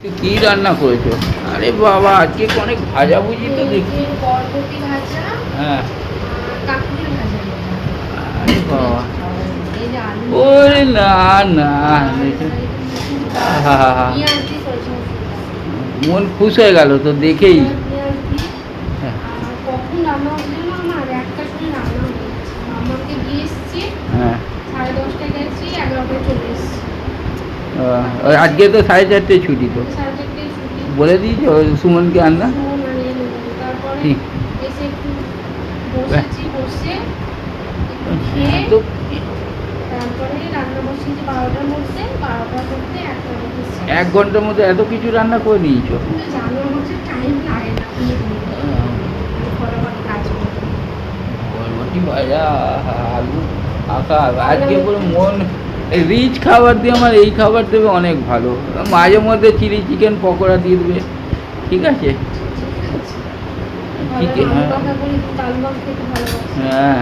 কি রান্না করেছো? আরে বাবা, আজকে অনেক ভাজাভুজি তো দেখছি। বরবটি ভাজা, হ্যাঁ। কাকুর ভাজা। আরে বাবা, এই যে আলু ওরে না না, আহা, পেঁয়াজ দিয়ে সরষে মন খুশ হয়ে গেল তো দেখেই। পেঁয়াজ দিয়ে। হ্যাঁ। আর কখন রান্না হচ্ছিল না, আমার 1টার সময় রান্না হয়ে গেছে। মামাকে দিয়ে এসছি, হ্যাঁ। 10:30টায় গেছি, 11টায় চলে এসছি। আজকে তো 4:30 ছুটি তো 4:30টায় ছুটি। বলে দিয়েছো সুমনকে আননা। ফোন আনিয়ে নেবো। তারপরে ঠিক। এসে একটু বসেছি, বসে একটু খেয়ে তো তারপরে রান্না বসিয়েছি 12টার মধ্যে, 12টার মধ্যে 1টার মধ্যে শেষ। 1 ঘন্টার মধ্যে এত কিছু রান্না করে নিয়েছো? কিন্তু জানো আমার যে টাইম লাগে না, ফটাফট কাজ করতে। বরবটি ভাজা, আলু আঁকা, আজকে পুরো মন রিচ খাবার দিয়ে আমার এই খাবার দেবে অনেক ভালো। মাঝে মধ্যে চিলি চিকেন পকোড়া দিয়ে দেবে, ঠিক আছে? ঠিক, ভালো হ্যাঁ কথা বলি, কিন্তু আলু মাছ খেতে ভালোবাসি। হ্যাঁ।